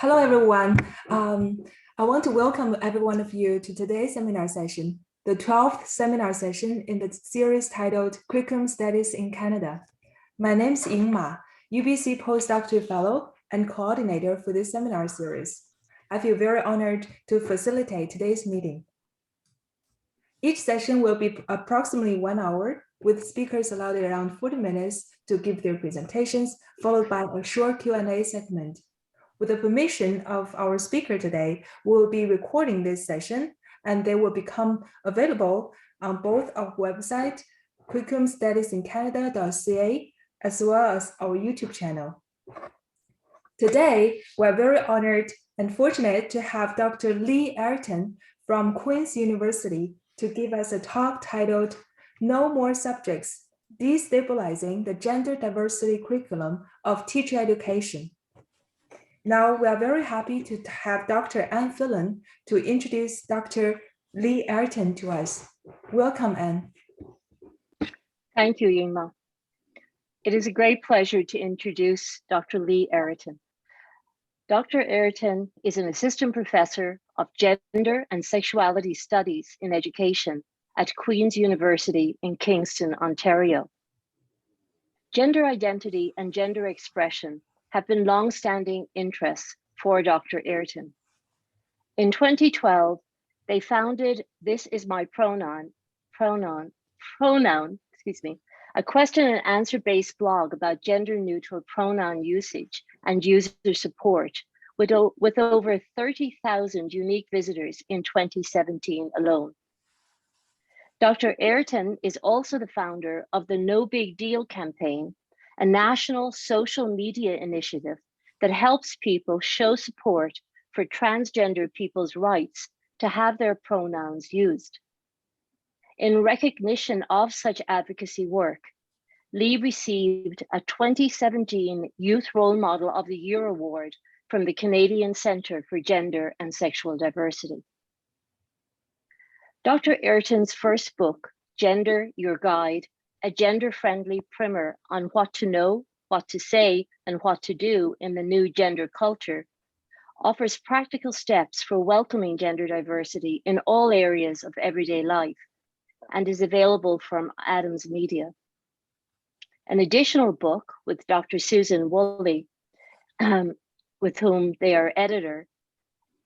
Hello, everyone. I want to welcome every one of you to today's seminar session, the 12th seminar session in the series titled Curriculum Studies in Canada. My name is Ying Ma, UBC Postdoctoral Fellow and Coordinator for this seminar series. I feel very honored to facilitate today's meeting. Each session will be approximately 1 hour, with speakers allowed around 40 minutes to give their presentations, followed by a short Q&A segment. With the permission of our speaker today, we will be recording this session and they will become available on both our website, curriculumstudiesincanada.ca, as well as our YouTube channel. Today, we're very honored and fortunate to have Dr. Lee Airton from Queen's University to give us a talk titled No More Subjects, Destabilizing the Gender Diversity Curriculum of Teacher Education. Now, we are very happy to have Dr. Anne Phelan to introduce Dr. Lee Airton to us. Welcome, Anne. Thank you, Yingma. It is a great pleasure to introduce Dr. Lee Airton. Dr. Airton is an assistant professor of gender and sexuality studies in education at Queen's University in Kingston, Ontario. Gender identity and gender expression have been long-standing interests for Dr. Airton. In 2012, they founded This Is My Pronoun, a question and answer based blog about gender neutral pronoun usage and user support with over 30,000 unique visitors in 2017 alone. Dr. Airton is also the founder of the No Big Deal campaign, a national social media initiative that helps people show support for transgender people's rights to have their pronouns used. In recognition of such advocacy work, Lee received a 2017 Youth Role Model of the Year Award from the Canadian Centre for Gender and Sexual Diversity. Dr. Airton's first book, Gender, Your Guide, a gender-friendly primer on what to know, what to say, and what to do in the new gender culture, offers practical steps for welcoming gender diversity in all areas of everyday life and is available from Adams Media. An additional book with Dr. Susan Woolley, with whom they are editor,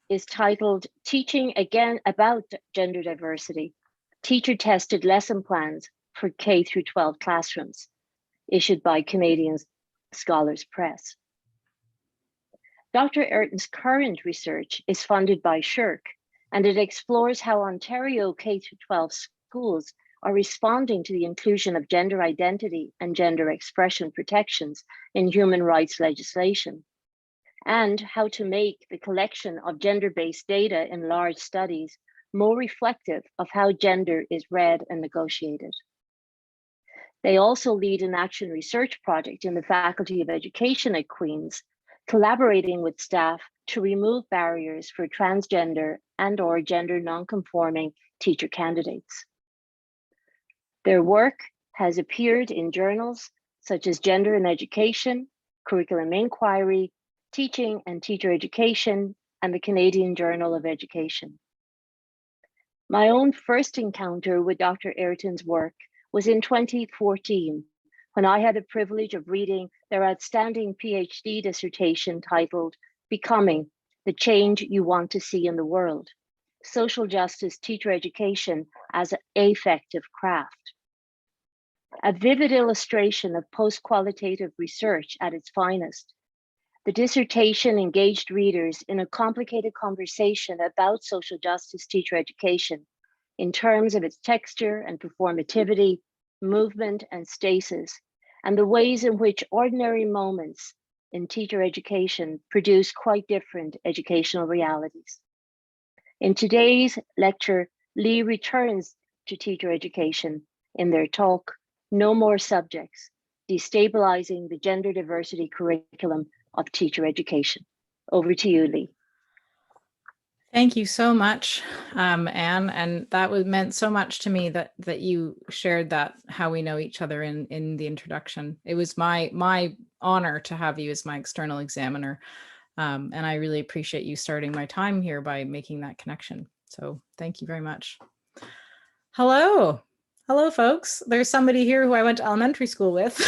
is titled Teaching Again About Gender Diversity, Teacher-Tested Lesson Plans for K through 12 Classrooms, issued by Canadian Scholars Press. Dr. Airton's current research is funded by SSHRC, and it explores how Ontario K through 12 schools are responding to the inclusion of gender identity and gender expression protections in human rights legislation, and how to make the collection of gender-based data in large studies more reflective of how gender is read and negotiated. They also lead an action research project in the Faculty of Education at Queen's, collaborating with staff to remove barriers for transgender and/or gender non-conforming teacher candidates. Their work has appeared in journals such as Gender in Education, Curriculum Inquiry, Teaching and Teacher Education, and the Canadian Journal of Education. My own first encounter with Dr. Airton's work was in 2014, when I had the privilege of reading their outstanding PhD dissertation titled Becoming: The Change You Want to See in the World, Social Justice Teacher Education as an Affective Craft. A vivid illustration of post-qualitative research at its finest, the dissertation engaged readers in a complicated conversation about social justice teacher education in terms of its texture and performativity, movement and stasis, and the ways in which ordinary moments in teacher education produce quite different educational realities. In today's lecture, Lee returns to teacher education in their talk, No More Subjects, Destabilizing the Gender Diversity Curriculum of Teacher Education. Over to you, Lee. Thank you so much, Anne, and that meant so much to me that you shared that, how we know each other in the introduction. It was my honor to have you as my external examiner And I really appreciate you starting my time here by making that connection. So thank you very much. Hello. Hello, folks. There's somebody here who I went to elementary school with.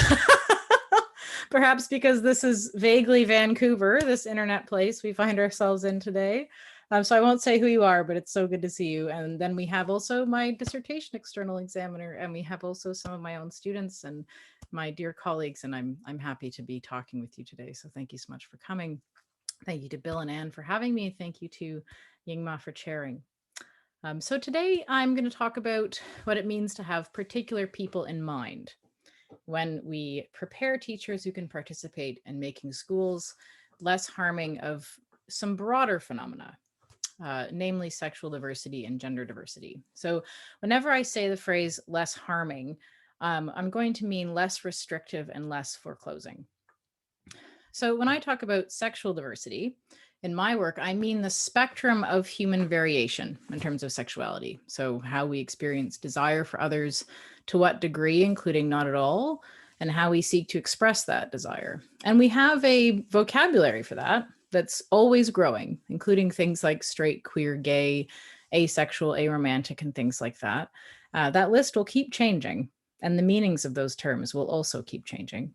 Perhaps because this is vaguely Vancouver, this internet place we find ourselves in today. So I won't say who you are, but it's so good to see you. And then we have also my dissertation external examiner, and we have also some of my own students and my dear colleagues, and I'm happy to be talking with you today. So thank you so much for coming. Thank you to Bill and Anne for having me. Thank you to Yingma for chairing. So today I'm going to talk about what it means to have particular people in mind when we prepare teachers who can participate in making schools less harming of some broader phenomena, namely sexual diversity and gender diversity. So whenever I say the phrase less harming, I'm going to mean less restrictive and less foreclosing. So when I talk about sexual diversity, in my work, I mean the spectrum of human variation in terms of sexuality. So how we experience desire for others, to what degree, including not at all, and how we seek to express that desire. And we have a vocabulary for that that's always growing, including things like straight, queer, gay, asexual, aromantic, and things like that. That list will keep changing, and the meanings of those terms will also keep changing.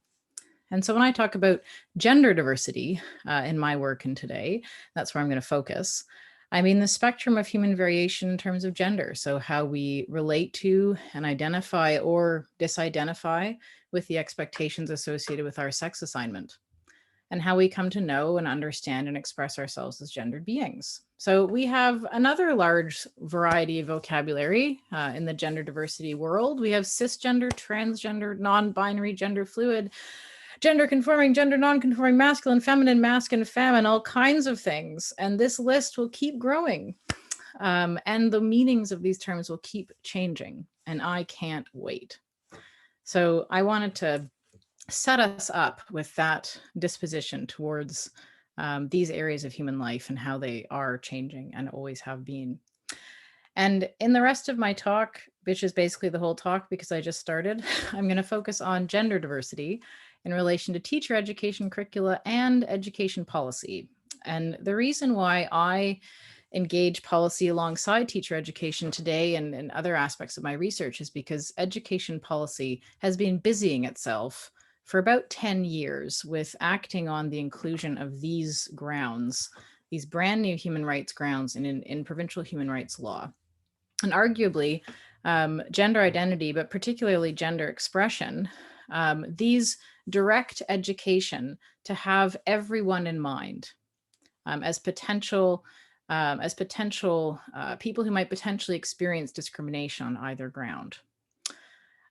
And so when I talk about gender diversity in my work and today, that's where I'm going to focus. I mean the spectrum of human variation in terms of gender. So how we relate to and identify or disidentify with the expectations associated with our sex assignment, and how we come to know and understand and express ourselves as gendered beings. So we have another large variety of vocabulary in the gender diversity world. We have cisgender, transgender, non-binary, gender fluid, gender conforming, gender non-conforming, masculine, feminine, masc, and femme, and all kinds of things. And this list will keep growing. And the meanings of these terms will keep changing. And I can't wait. So I wanted to set us up with that disposition towards these areas of human life and how they are changing and always have been. And in the rest of my talk, which is basically the whole talk because I just started, I'm going to focus on gender diversity in relation to teacher education curricula and education policy. And the reason why I engage policy alongside teacher education today and other aspects of my research is because education policy has been busying itself for about 10 years with acting on the inclusion of these grounds, these brand new human rights grounds in provincial human rights law. And arguably, gender identity, but particularly gender expression, these direct education to have everyone in mind as potential people who might potentially experience discrimination on either ground.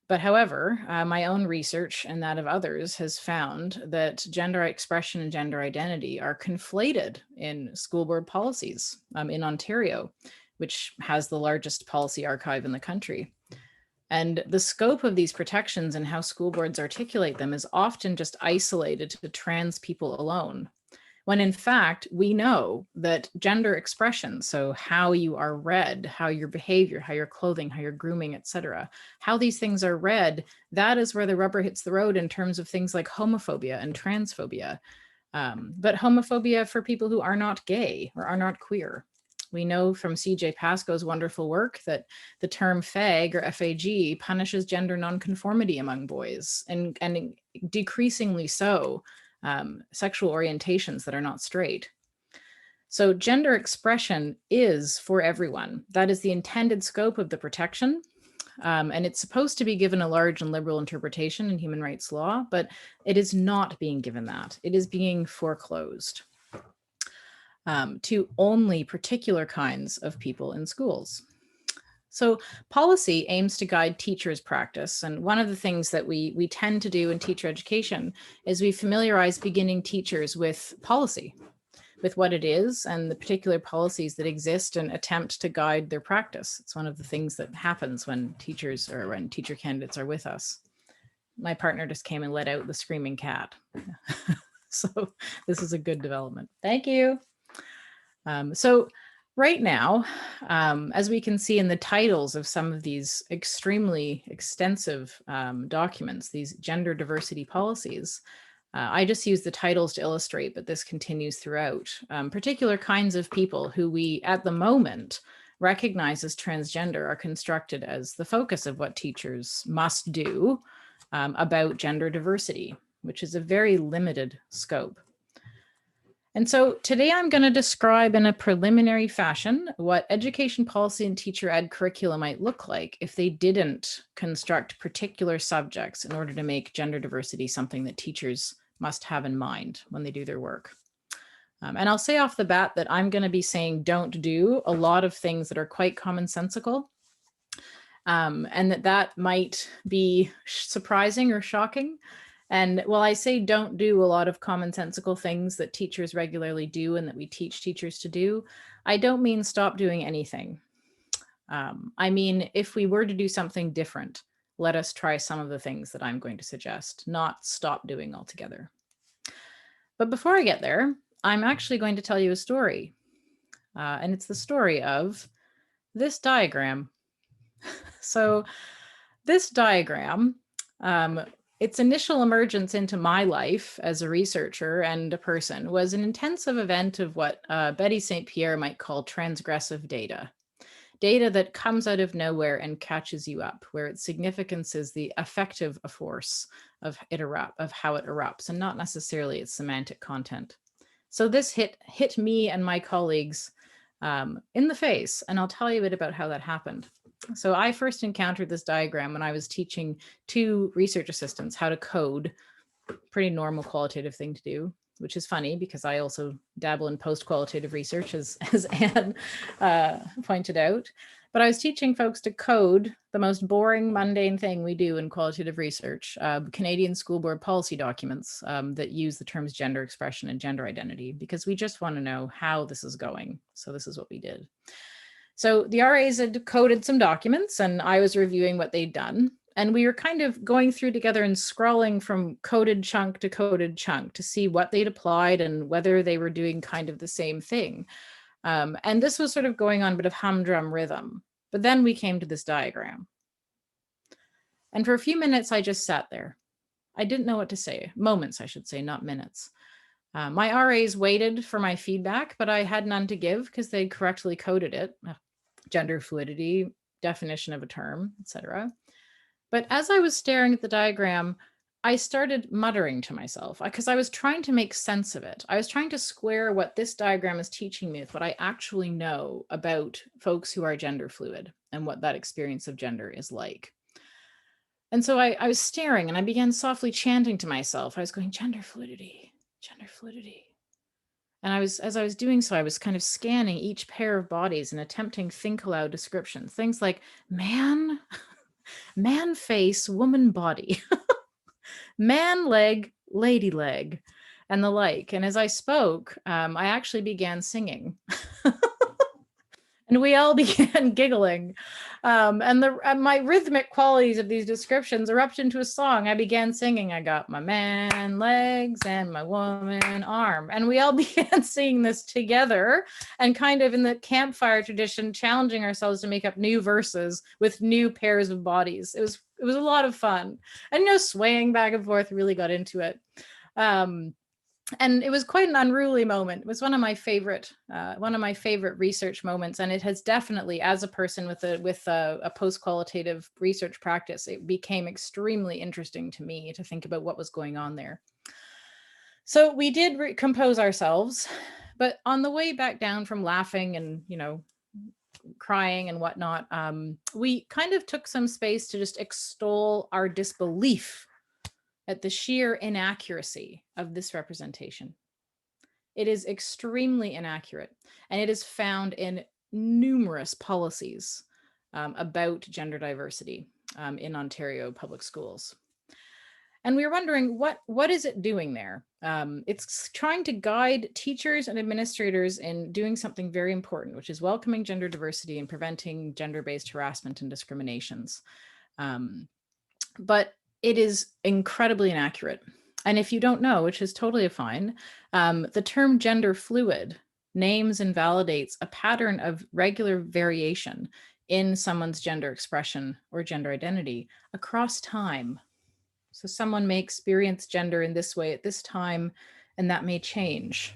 But however, my own research and that of others has found that gender expression and gender identity are conflated in school board policies in Ontario, which has the largest policy archive in the country. And the scope of these protections and how school boards articulate them is often just isolated to trans people alone, when in fact, we know that gender expression, so how you are read, how your behavior, how your clothing, how your grooming, etc., how these things are read, that is where the rubber hits the road in terms of things like homophobia and transphobia. But homophobia for people who are not gay or are not queer. We know from CJ Pascoe's wonderful work that the term fag or FAG punishes gender nonconformity among boys, and decreasingly so sexual orientations that are not straight. So gender expression is for everyone. That is the intended scope of the protection. And it's supposed to be given a large and liberal interpretation in human rights law, but it is not being given that. It is being foreclosed to only particular kinds of people in schools. So policy aims to guide teachers' practice. And one of the things that we tend to do in teacher education is we familiarize beginning teachers with policy, with what it is and the particular policies that exist and attempt to guide their practice. It's one of the things that happens when teachers or when teacher candidates are with us. My partner just came and let out the screaming cat. So this is a good development. Thank you. So right now, as we can see in the titles of some of these extremely extensive documents, these gender diversity policies, I just use the titles to illustrate, but this continues throughout. Particular kinds of people who we, at the moment, recognize as transgender are constructed as the focus of what teachers must do about gender diversity, which is a very limited scope. And so today I'm going to describe in a preliminary fashion what education policy and teacher ed curricula might look like if they didn't construct particular subjects in order to make gender diversity something that teachers must have in mind when they do their work. And I'll say off the bat that I'm going to be saying don't do a lot of things that are quite commonsensical, and that might be surprising or shocking. And while I say don't do a lot of commonsensical things that teachers regularly do and that we teach teachers to do, I don't mean stop doing anything. I mean, if we were to do something different, let us try some of the things that I'm going to suggest, not stop doing altogether. But before I get there, I'm actually going to tell you a story. And it's the story of this diagram. So this diagram, its initial emergence into my life as a researcher and a person was an intensive event of what Betty St. Pierre might call transgressive data. Data that comes out of nowhere and catches you up, where its significance is the effective force of how it erupts, and not necessarily its semantic content. So this hit me and my colleagues in the face, and I'll tell you a bit about how that happened. So I first encountered this diagram when I was teaching 2 research assistants how to code, pretty normal qualitative thing to do, which is funny because I also dabble in post-qualitative research, as Anne pointed out. But I was teaching folks to code the most boring, mundane thing we do in qualitative research, Canadian school board policy documents that use the terms gender expression and gender identity, because we just want to know how this is going. So this is what we did. So the RAs had coded some documents and I was reviewing what they'd done. And we were kind of going through together and scrolling from coded chunk to coded chunk to see what they'd applied and whether they were doing kind of the same thing. And this was sort of going on a bit of humdrum rhythm. But then we came to this diagram. And for a few minutes, I just sat there. I didn't know what to say. Moments, I should say, not minutes. My RAs waited for my feedback, but I had none to give because they correctly coded it. Gender fluidity, definition of a term, etc. But as I was staring at the diagram, I started muttering to myself because I was trying to make sense of it. I was trying to square what this diagram is teaching me with what I actually know about folks who are gender fluid and what that experience of gender is like. And so I was staring and I began softly chanting to myself. I was going, gender fluidity, gender fluidity. And as I was doing so, I was kind of scanning each pair of bodies and attempting think aloud descriptions. Things like man face, woman body, man leg, lady leg, and the like. And as I spoke, I actually began singing. And we all began giggling. And my rhythmic qualities of these descriptions erupted into a song. I began singing, I got my man legs and my woman arm. And we all began singing this together and kind of in the campfire tradition, challenging ourselves to make up new verses with new pairs of bodies. It was a lot of fun. And, swaying back and forth, really got into it. And it was quite an unruly moment. It was one of my favorite research moments, and it has definitely, as a person with a post-qualitative research practice, it became extremely interesting to me to think about what was going on there. So we did compose ourselves, but on the way back down from laughing and crying and whatnot, we kind of took some space to just extol our disbelief at the sheer inaccuracy of this representation. It is extremely inaccurate, and it is found in numerous policies about gender diversity in Ontario public schools. And we were wondering, what is it doing there? It's trying to guide teachers and administrators in doing something very important, which is welcoming gender diversity and preventing gender-based harassment and discriminations. But it is incredibly inaccurate. And if you don't know, which is totally fine, the term gender fluid names and validates a pattern of regular variation in someone's gender expression or gender identity across time. So someone may experience gender in this way at this time, and that may change.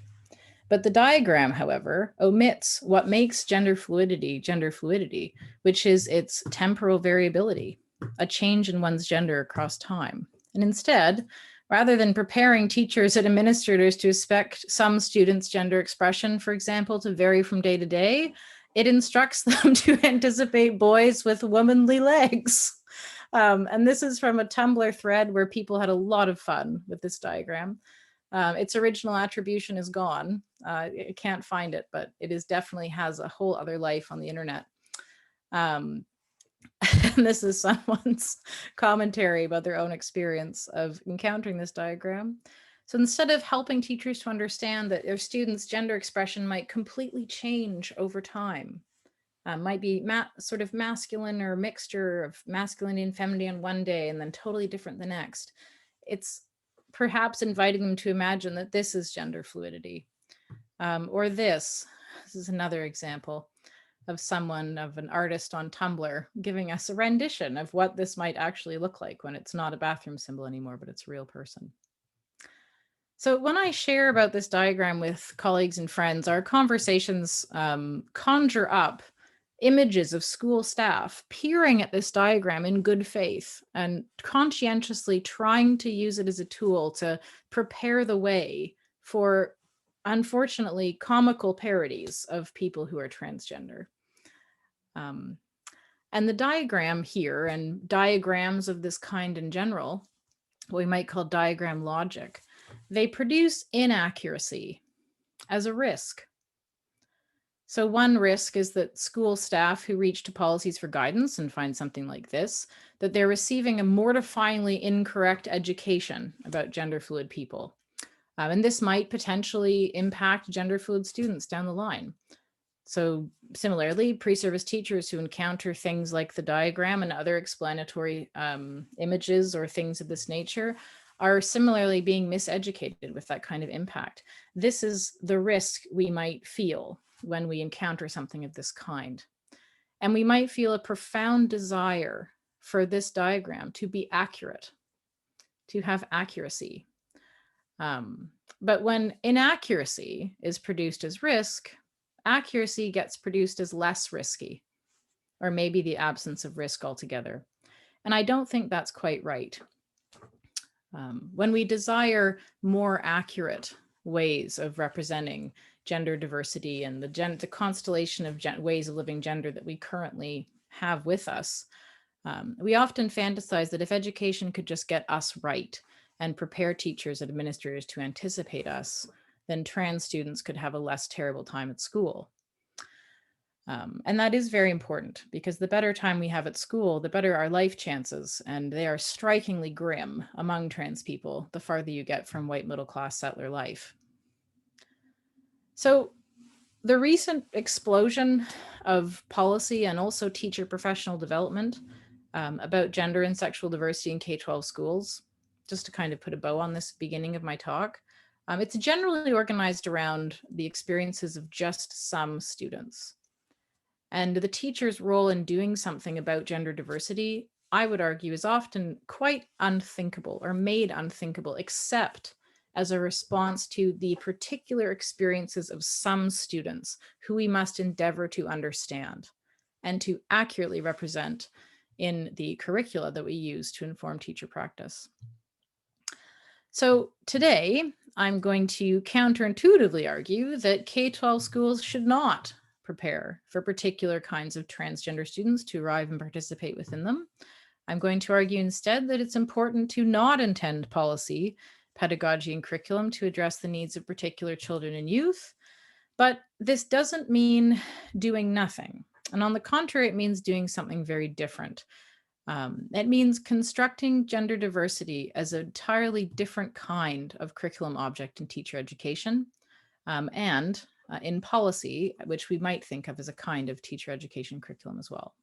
But the diagram, however, omits what makes gender fluidity, which is its temporal variability, a change in one's gender across time. And instead, rather than preparing teachers and administrators to expect some students' gender expression, for example, to vary from day to day, it instructs them to anticipate boys with womanly legs. And this is from a Tumblr thread where people had a lot of fun with this diagram. Its original attribution is gone. I can't find it, but it is definitely has a whole other life on the internet. And this is someone's commentary about their own experience of encountering this diagram. So instead of helping teachers to understand that their students' gender expression might completely change over time, might be sort of masculine or mixture of masculinity and femininity on one day and then totally different the next, it's perhaps inviting them to imagine that this is gender fluidity. Or this is another example of an artist on Tumblr giving us a rendition of what this might actually look like when it's not a bathroom symbol anymore, but it's a real person. So when I share about this diagram with colleagues and friends, our conversations conjure up images of school staff peering at this diagram in good faith and conscientiously trying to use it as a tool to prepare the way for, unfortunately, comical parodies of people who are transgender. And the diagram here, and diagrams of this kind in general, what we might call diagram logic, they produce inaccuracy as a risk. So one risk is that school staff who reach to policies for guidance and find something like this, that they're receiving a mortifyingly incorrect education about gender fluid people. And this might potentially impact gender fluid students down the line. So similarly, pre-service teachers who encounter things like the diagram and other explanatory images or things of this nature are similarly being miseducated with that kind of impact. This is the risk we might feel when we encounter something of this kind. And we might feel a profound desire for this diagram to be accurate, to have accuracy. But when inaccuracy is produced as risk, accuracy gets produced as less risky, or maybe the absence of risk altogether. And I don't think that's quite right. When we desire more accurate ways of representing gender diversity and the constellation of ways of living gender that we currently have with us, we often fantasize that if education could just get us right and prepare teachers and administrators to anticipate us, then trans students could have a less terrible time at school. And that is very important, because the better time we have at school, the better our life chances, and they are strikingly grim among trans people the farther you get from white middle-class settler life. So the recent explosion of policy and also teacher professional development about gender and sexual diversity in K-12 schools, just to kind of put a bow on this beginning of my talk, it's generally organized around the experiences of just some students. And the teacher's role in doing something about gender diversity, I would argue, is often quite unthinkable or made unthinkable, except as a response to the particular experiences of some students who we must endeavor to understand and to accurately represent in the curricula that we use to inform teacher practice. So today, I'm going to counterintuitively argue that K-12 schools should not prepare for particular kinds of transgender students to arrive and participate within them. I'm going to argue instead that it's important to not intend policy, pedagogy, and curriculum to address the needs of particular children and youth. But this doesn't mean doing nothing. And on the contrary, it means doing something very different. It means constructing gender diversity as an entirely different kind of curriculum object in teacher education, and in policy, which we might think of as a kind of teacher education curriculum as well.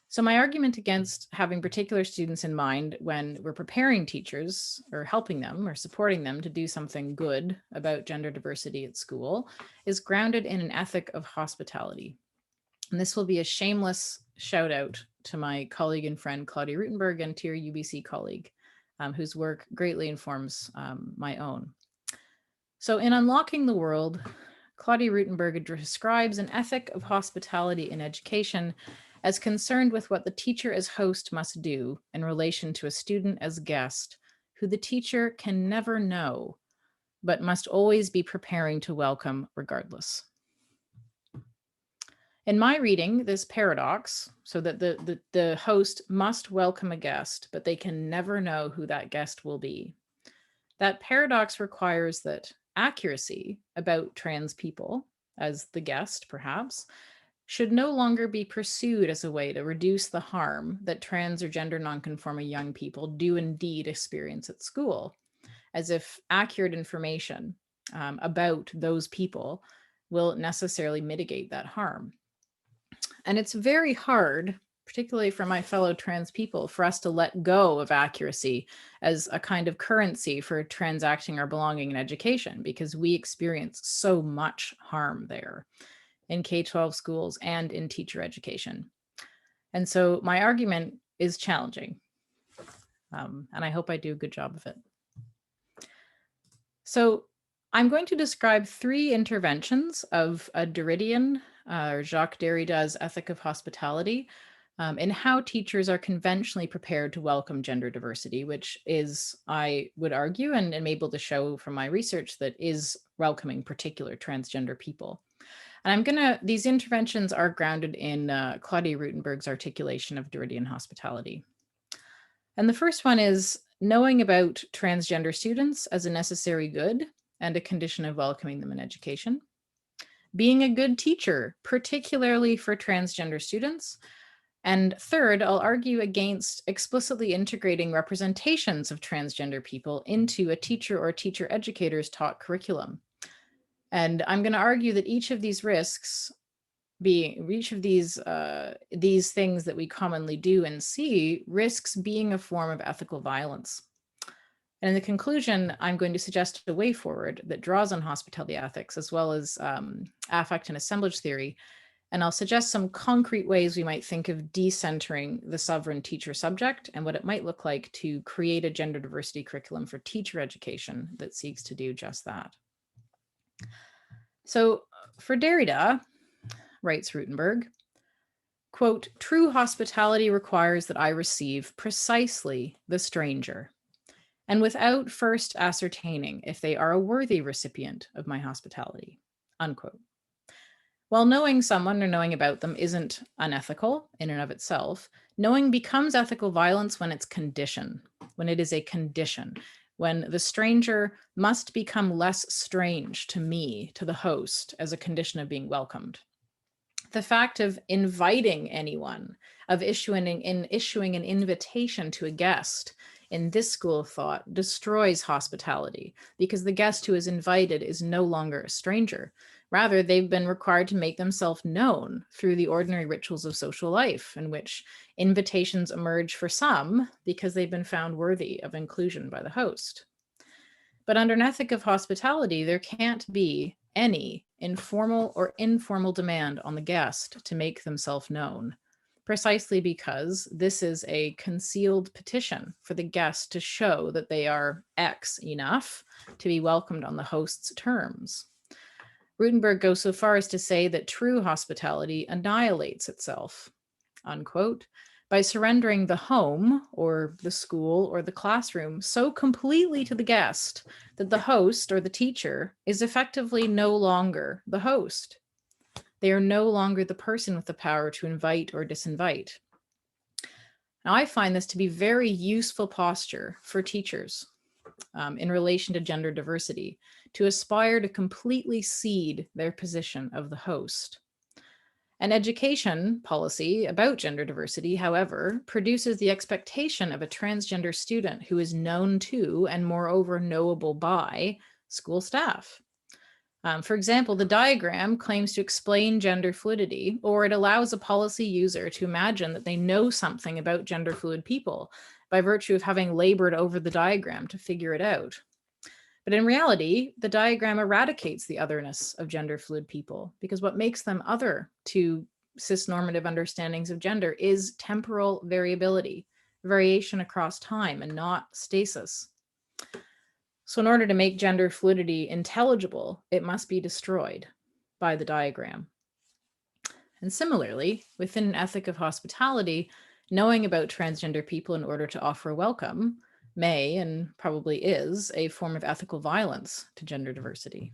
So my argument against having particular students in mind when we're preparing teachers or helping them or supporting them to do something good about gender diversity at school is grounded in an ethic of hospitality. And this will be a shameless shout out to my colleague and friend, Claudia Rutenberg, and to your UBC colleague, whose work greatly informs my own. So in Unlocking the World, Claudia Rutenberg describes an ethic of hospitality in education as concerned with what the teacher as host must do in relation to a student as guest, who the teacher can never know, but must always be preparing to welcome regardless. In my reading, this paradox, so that the host must welcome a guest, but they can never know who that guest will be. That paradox requires that accuracy about trans people, as the guest perhaps, should no longer be pursued as a way to reduce the harm that trans or gender nonconforming young people do indeed experience at school, as if accurate information about those people will necessarily mitigate that harm. And it's very hard, particularly for my fellow trans people, for us to let go of accuracy as a kind of currency for transacting our belonging in education, because we experience so much harm there in K-12 schools and in teacher education. And so my argument is challenging, and I hope I do a good job of it. So I'm going to describe 3 interventions of a Derridian, or Jacques Derrida's ethic of hospitality, and how teachers are conventionally prepared to welcome gender diversity, which is, I would argue, and am able to show from my research, that is welcoming particular transgender people. And these interventions are grounded in Claudia Rutenberg's articulation of Derridian hospitality. And the first one is knowing about transgender students as a necessary good and a condition of welcoming them in education. Being a good teacher, particularly for transgender students. And third, I'll argue against explicitly integrating representations of transgender people into a teacher or teacher educator's taught curriculum. And I'm going to argue that each of these things that we commonly do and see risks being a form of ethical violence. And in the conclusion, I'm going to suggest a way forward that draws on hospitality ethics, as well as affect and assemblage theory. And I'll suggest some concrete ways we might think of decentering the sovereign teacher subject and what it might look like to create a gender diversity curriculum for teacher education that seeks to do just that. So for Derrida, writes Rutenberg, quote, "True hospitality requires that I receive precisely the stranger, and without first ascertaining if they are a worthy recipient of my hospitality," unquote. While knowing someone or knowing about them isn't unethical in and of itself, knowing becomes ethical violence when it's conditioned, when it is a condition, when the stranger must become less strange to me, to the host, as a condition of being welcomed. The fact of inviting anyone, of issuing an invitation to a guest in this school of thought destroys hospitality, because the guest who is invited is no longer a stranger. Rather, they've been required to make themselves known through the ordinary rituals of social life, in which invitations emerge for some because they've been found worthy of inclusion by the host. But under an ethic of hospitality, there can't be any informal or informal demand on the guest to make themselves known, precisely because this is a concealed petition for the guest to show that they are X enough to be welcomed on the host's terms. Rutenberg goes so far as to say that true hospitality annihilates itself, unquote, by surrendering the home or the school or the classroom so completely to the guest that the host or the teacher is effectively no longer the host. They are no longer the person with the power to invite or disinvite. Now, I find this to be very useful posture for teachers in relation to gender diversity, to aspire to completely cede their position of the host. An education policy about gender diversity, however, produces the expectation of a transgender student who is known to and moreover knowable by school staff. For example, the diagram claims to explain gender fluidity, or it allows a policy user to imagine that they know something about gender fluid people by virtue of having labored over the diagram to figure it out. But in reality, the diagram eradicates the otherness of gender fluid people, because what makes them other to cisnormative understandings of gender is temporal variability variation across time and not stasis. So in order to make gender fluidity intelligible, it must be destroyed by the diagram. And similarly, within an ethic of hospitality, knowing about transgender people in order to offer welcome may and probably is a form of ethical violence to gender diversity.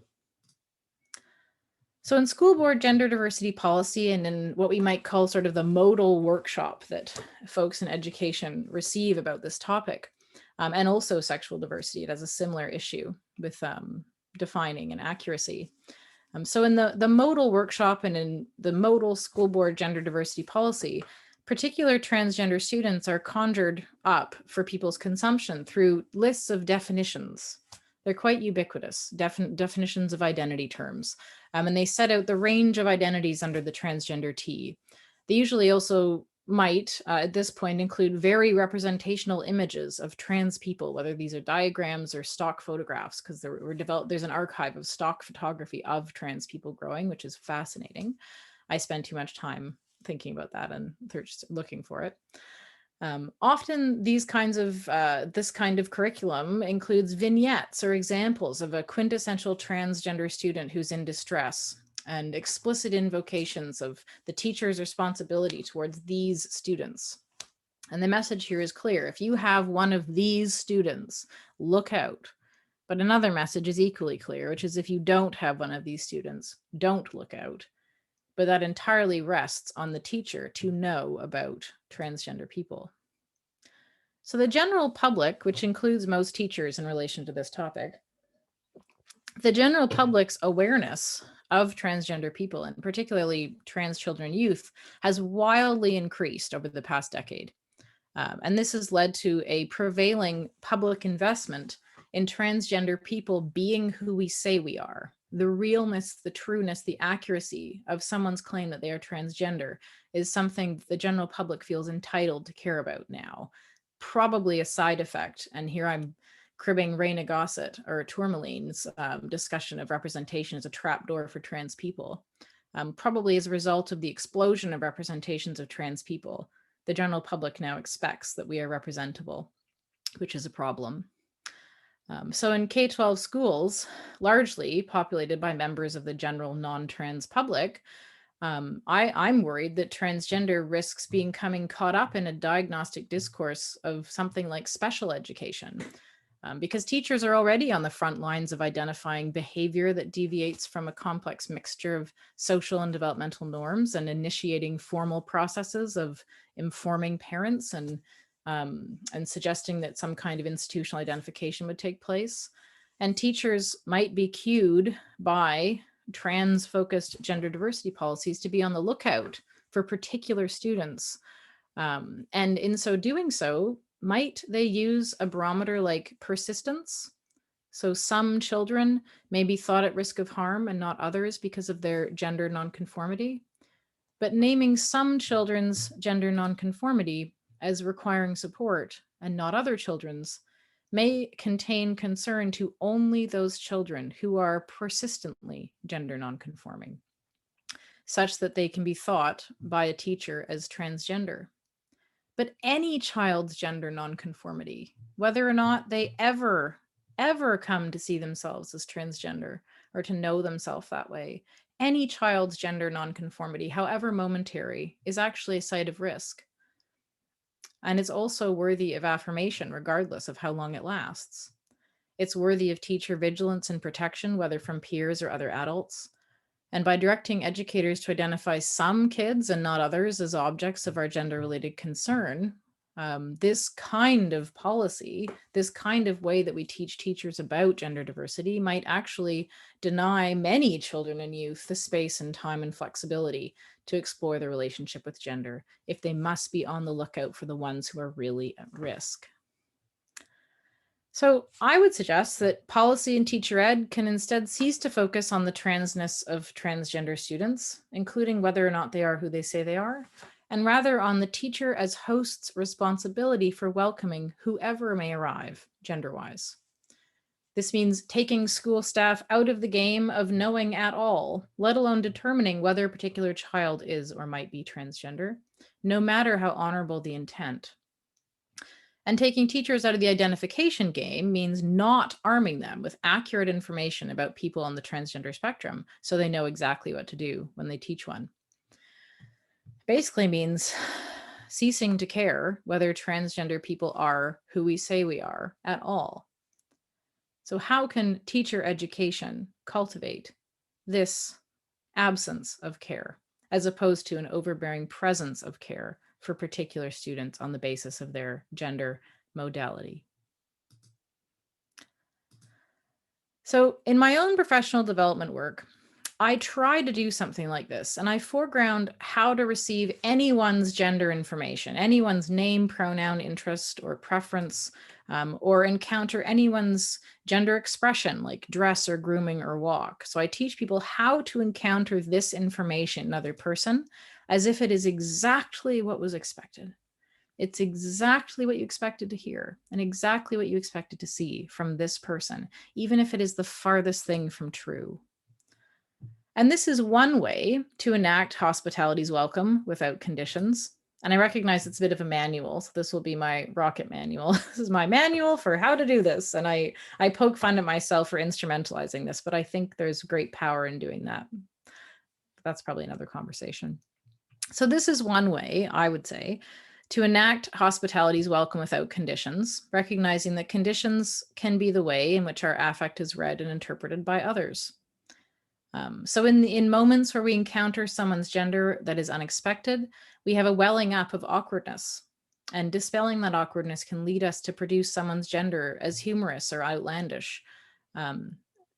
So in school board gender diversity policy and in what we might call sort of the modal workshop that folks in education receive about this topic, and also sexual diversity, it has a similar issue with defining and accuracy. So in the modal workshop and in the modal school board gender diversity policy, particular transgender students are conjured up for people's consumption through lists of definitions. They're quite ubiquitous, definitions of identity terms. And they set out the range of identities under the transgender T. They usually also might, at this point, include very representational images of trans people, whether these are diagrams or stock photographs, because there's an archive of stock photography of trans people growing, which is fascinating. I spend too much time thinking about that and just looking for it. Often this kind of curriculum includes vignettes or examples of a quintessential transgender student who's in distress and explicit invocations of the teacher's responsibility towards these students. And the message here is clear. If you have one of these students, look out. But another message is equally clear, which is if you don't have one of these students, don't look out. But that entirely rests on the teacher to know about transgender people. So the general public, which includes most teachers in relation to this topic, the general public's awareness of transgender people, and particularly trans children and youth, has wildly increased over the past decade. And this has led to a prevailing public investment in transgender people being who we say we are. The realness, the trueness, the accuracy of someone's claim that they are transgender is something the general public feels entitled to care about now. Probably a side effect, and here I'm cribbing Raina Gossett or Tourmaline's discussion of representation as a trapdoor for trans people, probably as a result of the explosion of representations of trans people. The general public now expects that we are representable, which is a problem. So in K-12 schools, largely populated by members of the general non-trans public, I'm worried that transgender risks becoming caught up in a diagnostic discourse of something like special education, because teachers are already on the front lines of identifying behavior that deviates from a complex mixture of social and developmental norms and initiating formal processes of informing parents and suggesting that some kind of institutional identification would take place. And teachers might be cued by trans-focused gender diversity policies to be on the lookout for particular students. And in so doing so, might they use a barometer like persistence? So some children may be thought at risk of harm and not others because of their gender nonconformity. But naming some children's gender nonconformity as requiring support and not other children's may contain concern to only those children who are persistently gender nonconforming, such that they can be thought by a teacher as transgender. But any child's gender nonconformity, whether or not they ever come to see themselves as transgender or to know themselves that way, any child's gender nonconformity, however momentary, is actually a site of risk. And it's also worthy of affirmation, regardless of how long it lasts. It's worthy of teacher vigilance and protection, whether from peers or other adults. And by directing educators to identify some kids and not others as objects of our gender-related concern, this kind of policy, this kind of way that we teach teachers about gender diversity might actually deny many children and youth the space and time and flexibility to explore their relationship with gender if they must be on the lookout for the ones who are really at risk. So I would suggest that policy and teacher ed can instead cease to focus on the transness of transgender students, including whether or not they are who they say they are, and rather on the teacher as host's responsibility for welcoming whoever may arrive gender-wise. This means taking school staff out of the game of knowing at all, let alone determining whether a particular child is or might be transgender, no matter how honorable the intent. And taking teachers out of the identification game means not arming them with accurate information about people on the transgender spectrum so they know exactly what to do when they teach one. Basically means ceasing to care whether transgender people are who we say we are at all. So how can teacher education cultivate this absence of care as opposed to an overbearing presence of care for particular students on the basis of their gender modality? So in my own professional development work, I try to do something like this, and I foreground how to receive anyone's gender information, anyone's name, pronoun, interest, or preference, or encounter anyone's gender expression like dress or grooming or walk. So I teach people how to encounter this information in another person as if it is exactly what was expected. It's exactly what you expected to hear and exactly what you expected to see from this person, even if it is the farthest thing from true. And this is one way to enact hospitality's welcome without conditions. And I recognize it's a bit of a manual, so this will be my rocket manual. This is my manual for how to do this. And I poke fun at myself for instrumentalizing this, but I think there's great power in doing that. That's probably another conversation. So this is one way, I would say, to enact hospitality's welcome without conditions, recognizing that conditions can be the way in which our affect is read and interpreted by others. So in moments where we encounter someone's gender that is unexpected, we have a welling up of awkwardness, and dispelling that awkwardness can lead us to produce someone's gender as humorous or outlandish.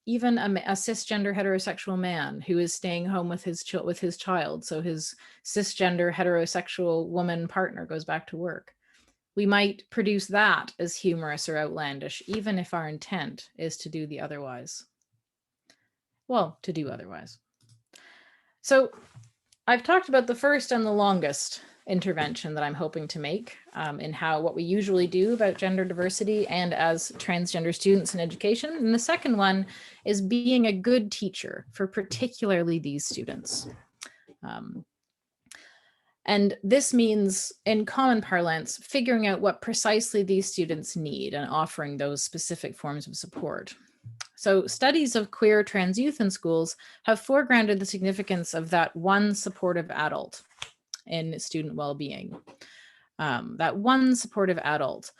Even a cisgender heterosexual man who is staying home with his child, so his cisgender heterosexual woman partner goes back to work. We might produce that as humorous or outlandish, even if our intent is to do the otherwise. Well, to do otherwise. So I've talked about the first and the longest intervention that I'm hoping to make in what we usually do about gender diversity and as transgender students in education. And the second one is being a good teacher for particularly these students. And this means, in common parlance, figuring out what precisely these students need and offering those specific forms of support. So studies of queer trans youth in schools have foregrounded the significance of that one supportive adult in student well-being, that one supportive adult,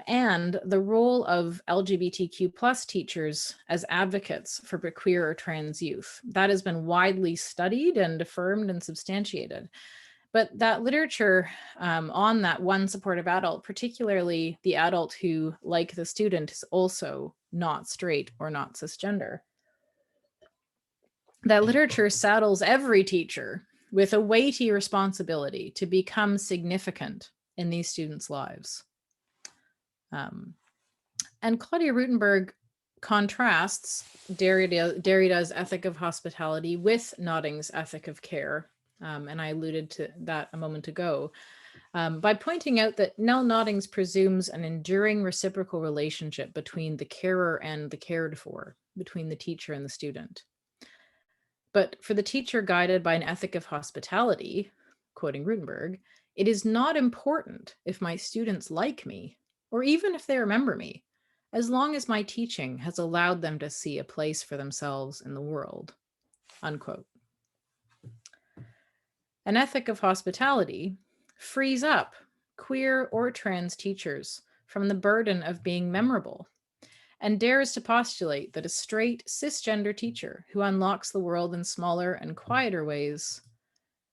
and the role of LGBTQ+ teachers as advocates for queer or trans youth. That has been widely studied and affirmed and substantiated. But that literature on that one supportive adult, particularly the adult who, like the student, is also not straight or not cisgender, that literature saddles every teacher with a weighty responsibility to become significant in these students' lives. And Claudia Rutenberg contrasts Derrida's ethic of hospitality with Notting's ethic of care. And I alluded to that a moment ago, by pointing out that Nell Noddings presumes an enduring reciprocal relationship between the carer and the cared for, between the teacher and the student. But for the teacher guided by an ethic of hospitality, quoting Rutenberg, it is not important if my students like me, or even if they remember me, as long as my teaching has allowed them to see a place for themselves in the world, unquote. An ethic of hospitality frees up queer or trans teachers from the burden of being memorable and dares to postulate that a straight cisgender teacher who unlocks the world in smaller and quieter ways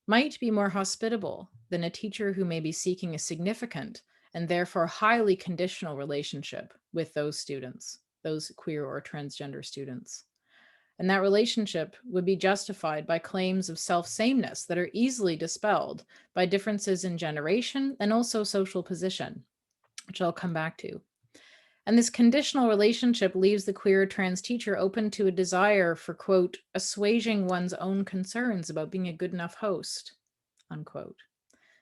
might be more hospitable than a teacher who may be seeking a significant and therefore highly conditional relationship with those students, those queer or transgender students. And that relationship would be justified by claims of self-sameness that are easily dispelled by differences in generation and also social position, which I'll come back to. And this conditional relationship leaves the queer trans teacher open to a desire for, quote, assuaging one's own concerns about being a good enough host, unquote,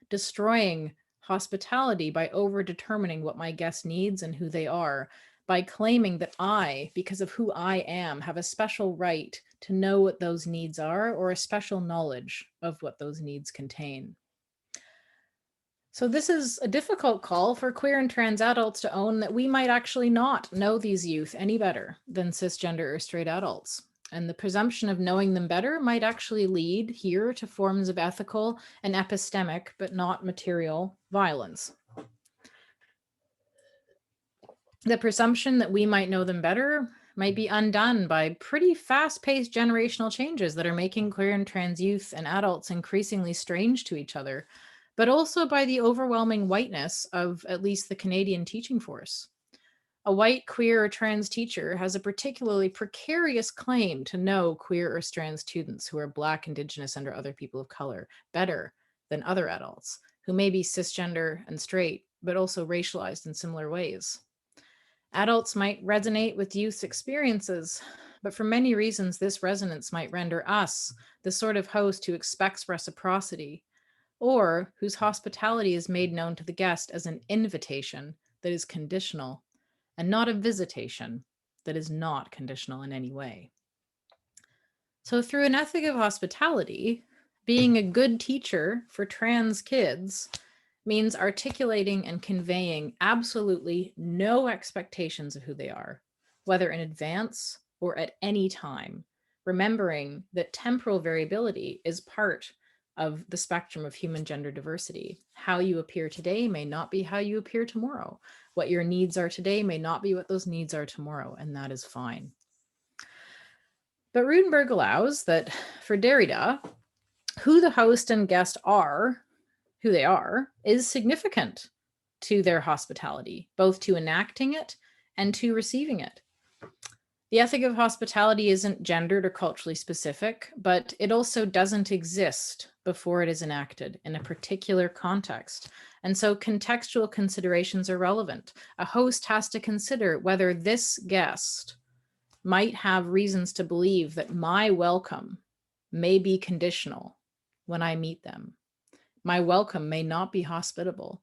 destroying hospitality by over-determining what my guest needs and who they are, by claiming that I, because of who I am, have a special right to know what those needs are or a special knowledge of what those needs contain. So this is a difficult call for queer and trans adults to own that we might actually not know these youth any better than cisgender or straight adults. And the presumption of knowing them better might actually lead here to forms of ethical and epistemic, but not material, violence. The presumption that we might know them better might be undone by pretty fast-paced generational changes that are making queer and trans youth and adults increasingly strange to each other, but also by the overwhelming whiteness of at least the Canadian teaching force. A white, queer, or trans teacher has a particularly precarious claim to know queer or trans students who are Black, Indigenous, and or other people of color better than other adults who may be cisgender and straight, but also racialized in similar ways. Adults might resonate with youth's experiences, but for many reasons, this resonance might render us the sort of host who expects reciprocity, or whose hospitality is made known to the guest as an invitation that is conditional, and not a visitation that is not conditional in any way. So through an ethic of hospitality, being a good teacher for trans kids means articulating and conveying absolutely no expectations of who they are, whether in advance or at any time, remembering that temporal variability is part of the spectrum of human gender diversity. How you appear today may not be how you appear tomorrow. What your needs are today may not be what those needs are tomorrow, and that is fine. But Rutenberg allows that for Derrida, who the host and guest are, who they are, is significant to their hospitality, both to enacting it and to receiving it. The ethic of hospitality isn't gendered or culturally specific, but it also doesn't exist before it is enacted in a particular context. And so contextual considerations are relevant. A host has to consider whether this guest might have reasons to believe that my welcome may be conditional when I meet them. My welcome may not be hospitable.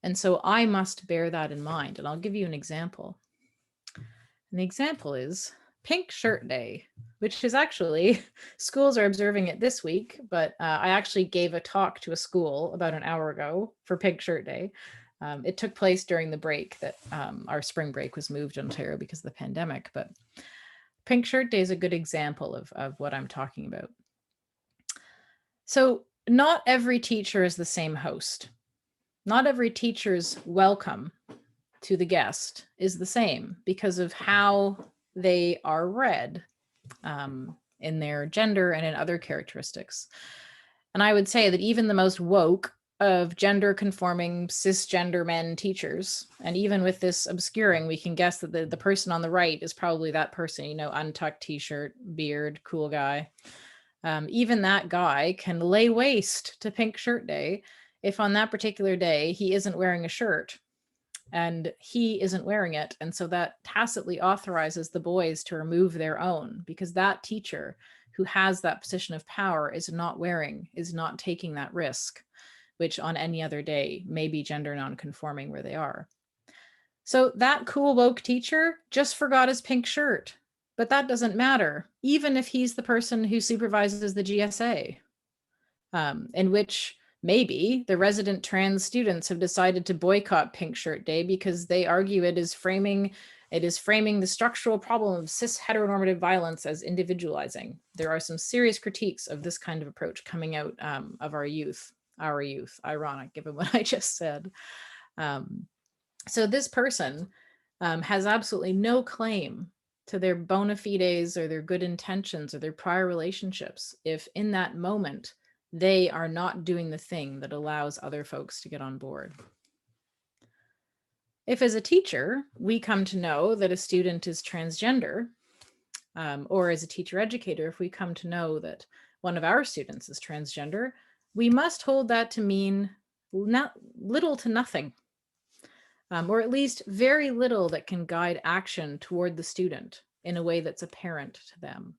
And so I must bear that in mind. And I'll give you an example. And the example is Pink Shirt Day, which is actually, schools are observing it this week, but I actually gave a talk to a school about an hour ago for Pink Shirt Day. It took place during the break that our spring break was moved to Ontario because of the pandemic, but Pink Shirt Day is a good example of what I'm talking about. So not every teacher is the same host. Not every teacher's welcome to the guest is the same because of how they are read in their gender and in other characteristics. And I would say that even the most woke of gender conforming cisgender men teachers, and even with this obscuring, we can guess that the person on the right is probably that person, you know, untucked t-shirt, beard, cool guy. Even that guy can lay waste to Pink Shirt Day if on that particular day he isn't wearing a shirt and he isn't wearing it. And so that tacitly authorizes the boys to remove their own, because that teacher who has that position of power is not taking that risk, which on any other day may be gender non-conforming where they are. So that cool woke teacher just forgot his pink shirt, but that doesn't matter, even if he's the person who supervises the GSA, in which maybe the resident trans students have decided to boycott Pink Shirt Day because they argue it is framing the structural problem of cis heteronormative violence as individualizing. There are some serious critiques of this kind of approach coming out of our youth, ironic given what I just said. So this person has absolutely no claim to their bona fides or their good intentions or their prior relationships if in that moment they are not doing the thing that allows other folks to get on board. If as a teacher, we come to know that a student is transgender, or as a teacher educator, if we come to know that one of our students is transgender, we must hold that to mean little to nothing, or at least very little that can guide action toward the student in a way that's apparent to them.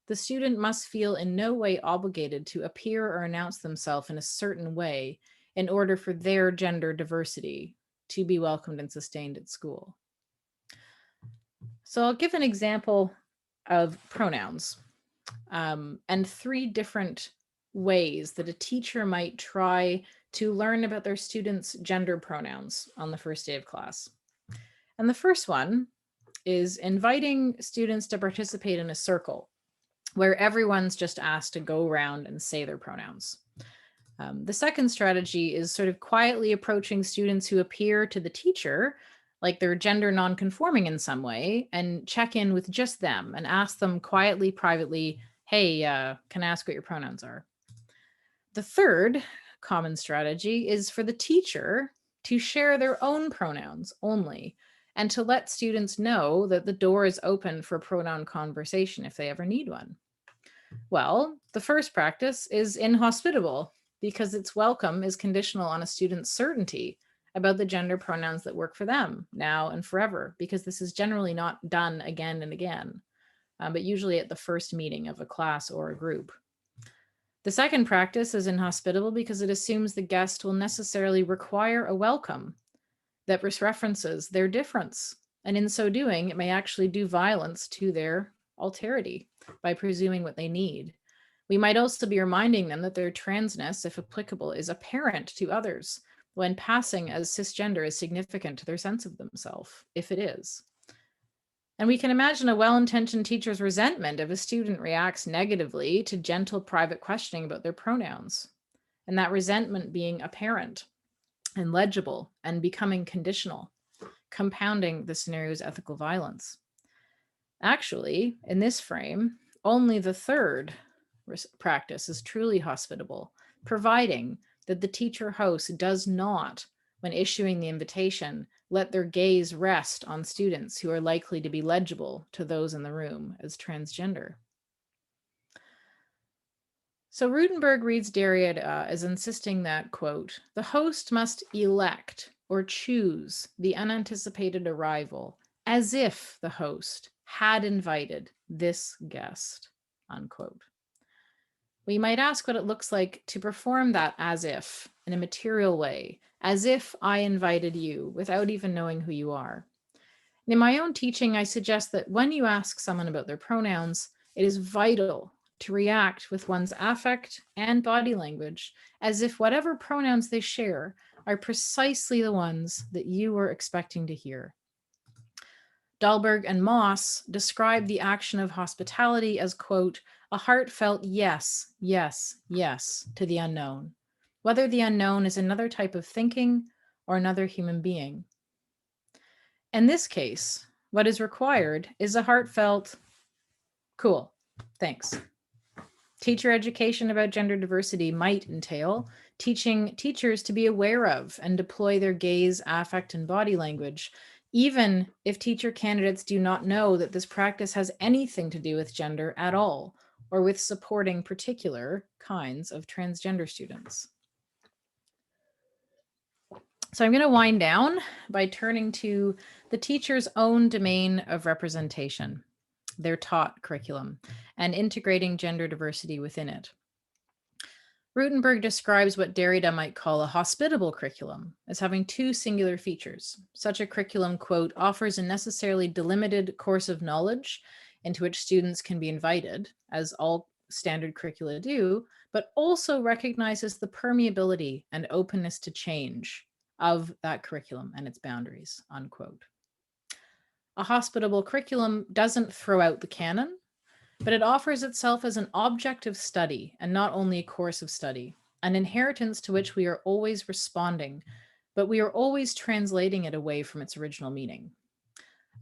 The student must feel in no way obligated to appear or announce themselves in a certain way in order for their gender diversity to be welcomed and sustained at school. So I'll give an example of pronouns and 3 different ways that a teacher might try to learn about their students' gender pronouns on the first day of class. And the first one is inviting students to participate in a circle where everyone's just asked to go around and say their pronouns. The second strategy is sort of quietly approaching students who appear to the teacher like they're gender nonconforming in some way, and check in with just them and ask them quietly, privately, hey, can I ask what your pronouns are? The third common strategy is for the teacher to share their own pronouns only, and to let students know that the door is open for pronoun conversation if they ever need one. Well, the first practice is inhospitable because its welcome is conditional on a student's certainty about the gender pronouns that work for them now and forever, because this is generally not done again and again, but usually at the first meeting of a class or a group. The second practice is inhospitable because it assumes the guest will necessarily require a welcome that references their difference, and in so doing, it may actually do violence to their alterity by presuming what they need. We might also be reminding them that their transness, if applicable, is apparent to others, when passing as cisgender is significant to their sense of themselves, if it is. And we can imagine a well-intentioned teacher's resentment if a student reacts negatively to gentle private questioning about their pronouns, and that resentment being apparent and legible and becoming conditional, compounding the scenario's ethical violence. Actually, in this frame, only the third practice is truly hospitable, providing that the teacher host does not, when issuing the invitation, let their gaze rest on students who are likely to be legible to those in the room as transgender. So Rutenberg reads Derrida as insisting that, quote, the host must elect or choose the unanticipated arrival as if the host had invited this guest, unquote. We might ask what it looks like to perform that as if in a material way, as if I invited you without even knowing who you are. And in my own teaching, I suggest that when you ask someone about their pronouns, it is vital to react with one's affect and body language as if whatever pronouns they share are precisely the ones that you were expecting to hear. Dahlberg and Moss describe the action of hospitality as, quote, a heartfelt yes, yes, yes to the unknown, whether the unknown is another type of thinking or another human being. In this case, what is required is a heartfelt, cool, thanks. Teacher education about gender diversity might entail teaching teachers to be aware of and deploy their gaze, affect, and body language, even if teacher candidates do not know that this practice has anything to do with gender at all, or with supporting particular kinds of transgender students. So I'm going to wind down by turning to the teacher's own domain of representation, their taught curriculum, and integrating gender diversity within it. Rutenberg describes what Derrida might call a hospitable curriculum as having two singular features. Such a curriculum, quote, offers a necessarily delimited course of knowledge into which students can be invited, as all standard curricula do, but also recognizes the permeability and openness to change of that curriculum and its boundaries, unquote. A hospitable curriculum doesn't throw out the canon, but it offers itself as an object of study and not only a course of study, an inheritance to which we are always responding, but we are always translating it away from its original meaning.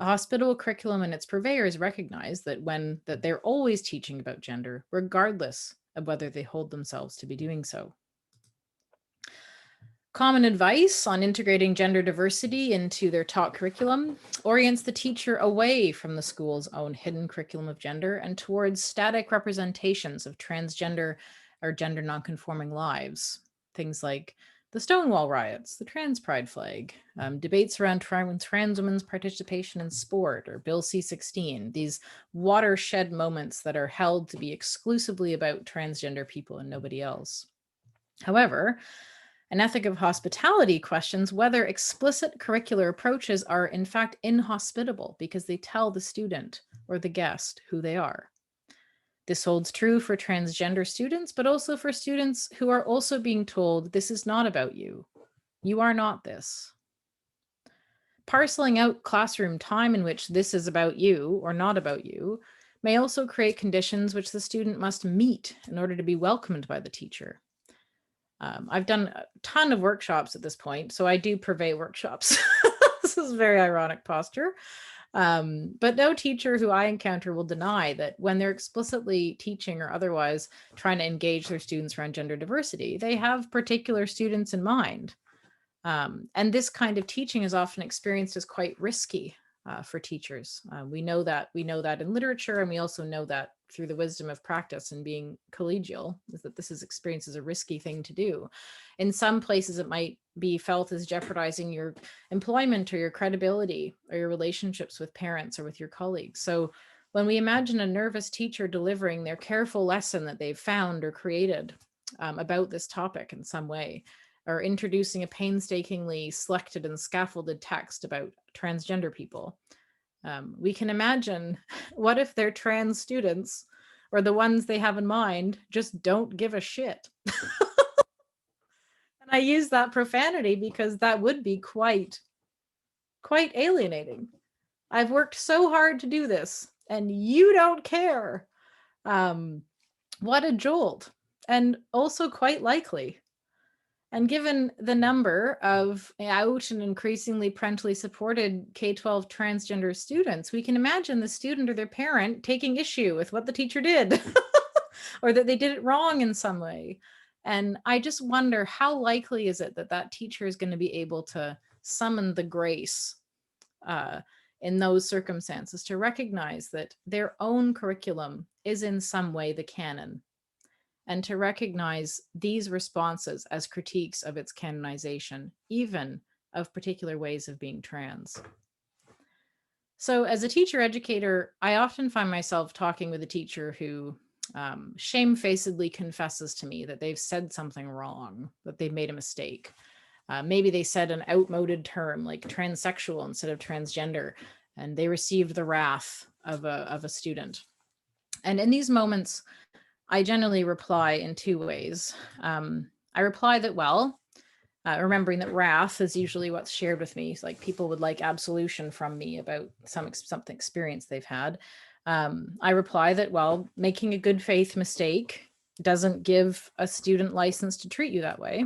A hospitable curriculum and its purveyors recognize that they're always teaching about gender, regardless of whether they hold themselves to be doing so. Common advice on integrating gender diversity into their taught curriculum orients the teacher away from the school's own hidden curriculum of gender and towards static representations of transgender or gender nonconforming lives. Things like the Stonewall riots, the trans pride flag, debates around trans women's participation in sport, or Bill C-16, these watershed moments that are held to be exclusively about transgender people and nobody else. However, an ethic of hospitality questions whether explicit curricular approaches are in fact inhospitable because they tell the student or the guest who they are. This holds true for transgender students, but also for students who are also being told, this is not about you. You are not this. Parceling out classroom time in which this is about you or not about you may also create conditions which the student must meet in order to be welcomed by the teacher. I've done a ton of workshops at this point, so I do purvey workshops. This is very ironic posture. But no teacher who I encounter will deny that when they're explicitly teaching or otherwise trying to engage their students around gender diversity, they have particular students in mind. And this kind of teaching is often experienced as quite risky for teachers. We know that in literature, and we also know that through the wisdom of practice and being collegial, is that this is experienced as a risky thing to do. In some places, it might be felt as jeopardizing your employment or your credibility or your relationships with parents or with your colleagues. So when we imagine a nervous teacher delivering their careful lesson that they've found or created about this topic in some way, or introducing a painstakingly selected and scaffolded text about transgender people, we can imagine, what if their trans students, or the ones they have in mind, just don't give a shit? And I use that profanity because that would be quite alienating. I've worked so hard to do this, and you don't care. What a jolt, and also quite likely. And given the number of out and increasingly parentally supported K-12 transgender students, we can imagine the student or their parent taking issue with what the teacher did or that they did it wrong in some way. And I just wonder, how likely is it that that teacher is going to be able to summon the grace in those circumstances to recognize that their own curriculum is in some way the canon, and to recognize these responses as critiques of its canonization, even of particular ways of being trans. So as a teacher educator, I often find myself talking with a teacher who shamefacedly confesses to me that they've said something wrong, that they've made a mistake. Maybe they said an outmoded term like transsexual instead of transgender, and they received the wrath of a student. And in these moments, I generally reply in two ways. I reply that, well, remembering that wrath is usually what's shared with me. It's like people would like absolution from me about something experience they've had. I reply that, well, making a good faith mistake doesn't give a student license to treat you that way.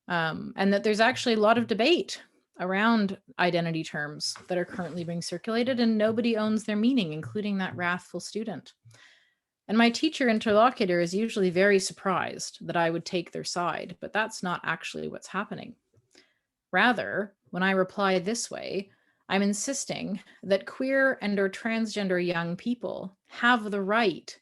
And that there's actually a lot of debate around identity terms that are currently being circulated, and nobody owns their meaning, including that wrathful student. And my teacher interlocutor is usually very surprised that I would take their side, but that's not actually what's happening. Rather, when I reply this way, I'm insisting that queer and or transgender young people have the right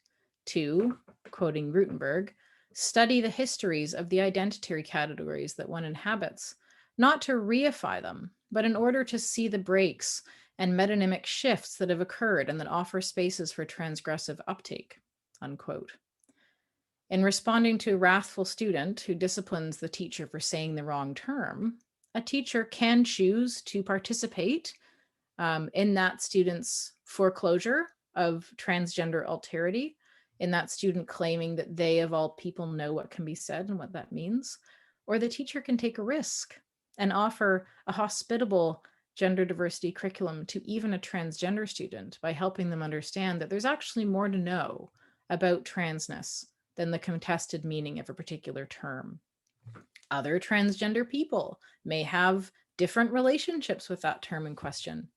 to, quoting Rutenberg, study the histories of the identity categories that one inhabits, not to reify them, but in order to see the breaks and metonymic shifts that have occurred and that offer spaces for transgressive uptake. Unquote. In responding to a wrathful student who disciplines the teacher for saying the wrong term, a teacher can choose to participate in that student's foreclosure of transgender alterity, in that student claiming that they of all people know what can be said and what that means, or the teacher can take a risk and offer a hospitable gender diversity curriculum to even a transgender student by helping them understand that there's actually more to know about transness than the contested meaning of a particular term. Other transgender people may have different relationships with that term in question.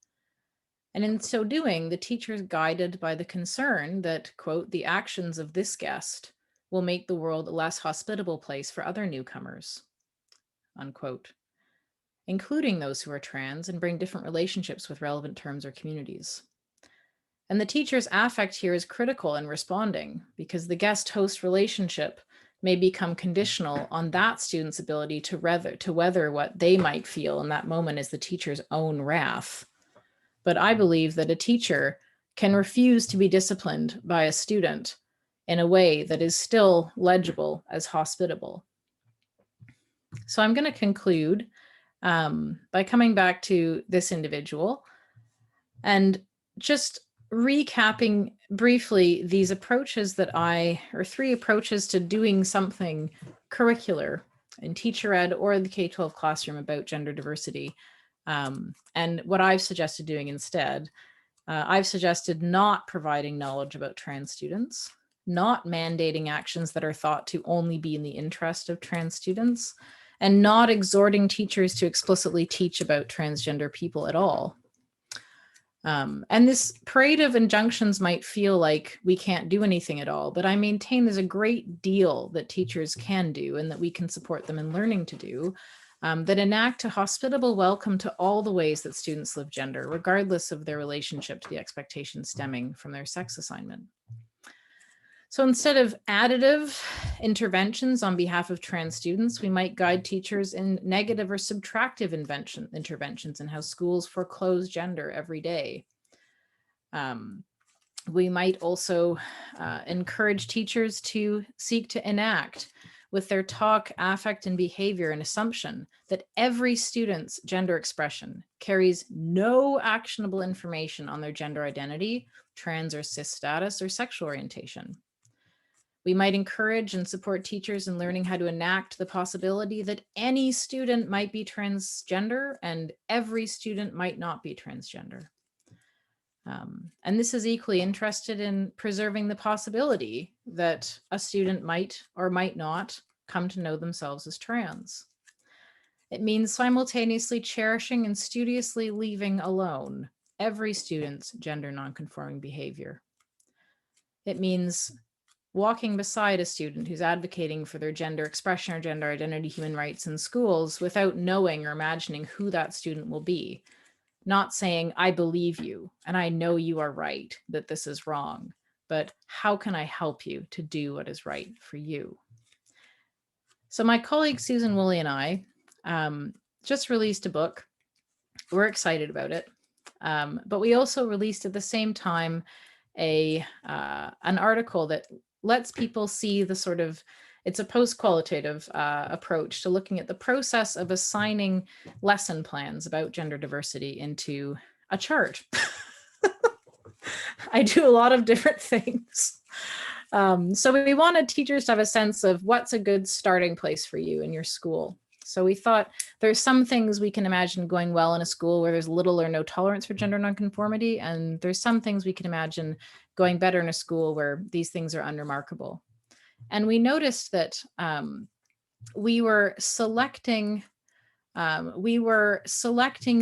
And in so doing, the teacher is guided by the concern that, quote, the actions of this guest will make the world a less hospitable place for other newcomers, unquote, including those who are trans and bring different relationships with relevant terms or communities. And the teacher's affect here is critical in responding, because the guest-host relationship may become conditional on that student's ability to weather what they might feel in that moment as the teacher's own wrath. But I believe that a teacher can refuse to be disciplined by a student in a way that is still legible as hospitable. So I'm going to conclude by coming back to this individual and just recapping briefly, these approaches or 3 approaches to doing something curricular in teacher ed or the K-12 classroom about gender diversity. And what I've suggested doing instead, I've suggested not providing knowledge about trans students, not mandating actions that are thought to only be in the interest of trans students, and not exhorting teachers to explicitly teach about transgender people at all. And this parade of injunctions might feel like we can't do anything at all, but I maintain there's a great deal that teachers can do and that we can support them in learning to do, that enact a hospitable welcome to all the ways that students live gender, regardless of their relationship to the expectations stemming from their sex assignment. So instead of additive interventions on behalf of trans students, we might guide teachers in negative or subtractive interventions in how schools foreclose gender every day. We might also encourage teachers to seek to enact with their talk, affect, and behavior an assumption that every student's gender expression carries no actionable information on their gender identity, trans or cis status, or sexual orientation. We might encourage and support teachers in learning how to enact the possibility that any student might be transgender and every student might not be transgender. And this is equally interested in preserving the possibility that a student might or might not come to know themselves as trans. It means simultaneously cherishing and studiously leaving alone every student's gender nonconforming behavior. It means walking beside a student who's advocating for their gender expression or gender identity human rights in schools without knowing or imagining who that student will be. Not saying, I believe you and I know you are right, that this is wrong, but how can I help you to do what is right for you? So my colleague Susan Woolley and I just released a book. We're excited about it. But we also released at the same time an article that lets people see the sort of, it's a post-qualitative approach to looking at the process of assigning lesson plans about gender diversity into a chart. I do a lot of different things. So we wanted teachers to have a sense of what's a good starting place for you in your school. So we thought there's some things we can imagine going well in a school where there's little or no tolerance for gender nonconformity, and there's some things we can imagine going better in a school where these things are unremarkable. And we noticed that we were selecting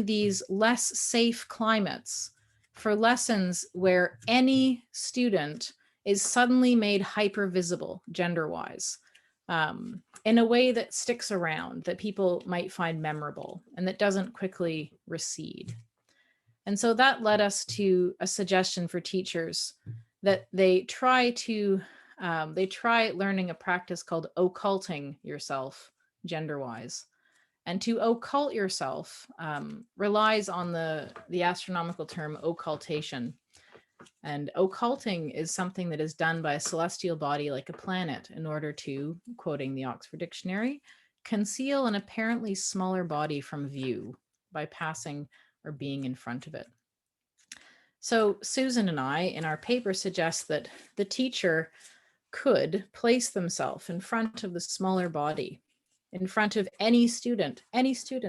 these less safe climates for lessons where any student is suddenly made hyper visible gender-wise, in a way that sticks around, that people might find memorable, and that doesn't quickly recede. And so that led us to a suggestion for teachers that they try learning a practice called occulting yourself gender-wise. And to occult yourself relies on the astronomical term occultation. And occulting is something that is done by a celestial body like a planet in order to, quoting the Oxford Dictionary, conceal an apparently smaller body from view by passing or being in front of it. So Susan and I, in our paper, suggest that the teacher could place themselves in front of the smaller body, in front of any student,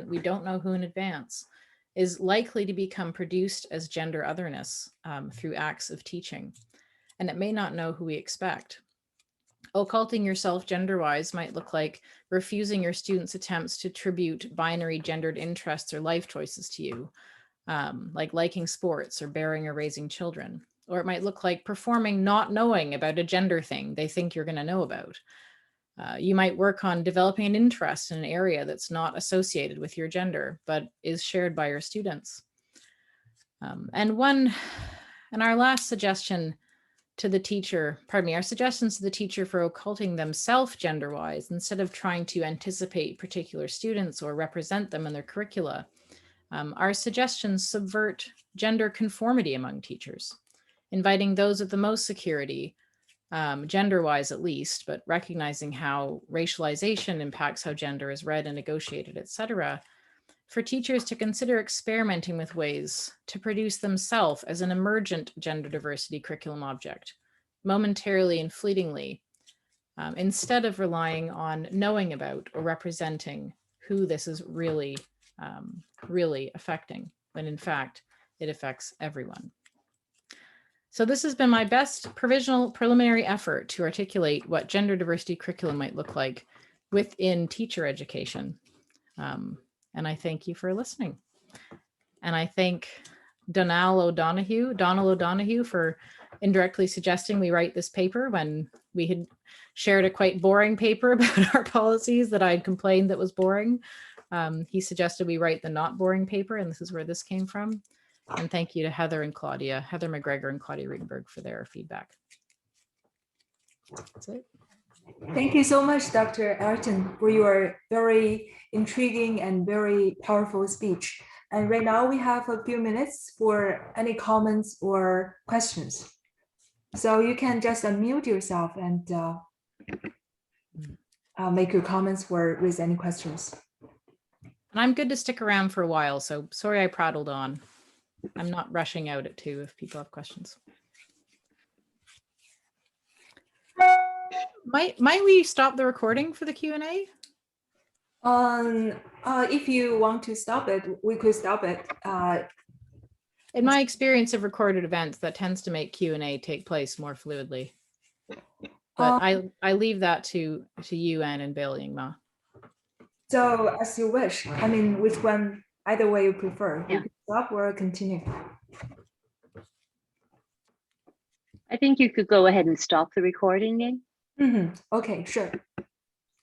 we don't know who in advance, is likely to become produced as gender otherness through acts of teaching. And it may not know who we expect. Occulting yourself gender-wise might look like refusing your students' attempts to attribute binary gendered interests or life choices to you, like liking sports or bearing or raising children. Or it might look like performing not knowing about a gender thing they think you're going to know about. You might work on developing an interest in an area that's not associated with your gender, but is shared by your students. And our last suggestion to the teacher, our suggestions to the teacher for occulting themselves gender-wise, instead of trying to anticipate particular students or represent them in their curricula, our suggestions subvert gender conformity among teachers, inviting those with the most security, gender-wise at least, but recognizing how racialization impacts how gender is read and negotiated, etc., for teachers to consider experimenting with ways to produce themselves as an emergent gender diversity curriculum object, momentarily and fleetingly, instead of relying on knowing about or representing who this is really, really affecting, when in fact, it affects everyone. So this has been my best provisional preliminary effort to articulate what gender diversity curriculum might look like within teacher education. And I thank you for listening. And I thank Donald O'Donoghue for indirectly suggesting we write this paper when we had shared a quite boring paper about our policies that I had complained that was boring. He suggested we write the not boring paper, and this is where this came from. And thank you to Heather McGregor and Claudia Rutenberg for their feedback. That's it. Thank you so much, Dr. Airton, for your very intriguing and very powerful speech. And right now we have a few minutes for any comments or questions. So you can just unmute yourself and make your comments or raise any questions. And I'm good to stick around for a while, so sorry I prattled on. I'm not rushing out at 2 if people have questions. Might we stop the recording for the Q&A? If you want to stop it, we could stop it. In my experience of recorded events, that tends to make Q&A take place more fluidly. But I leave that to you, Anne and Bill Yingma. So as you wish. I mean, which one, either way you prefer. Yeah. You can stop or continue. I think you could go ahead and stop the recording, Ying. Okay, sure.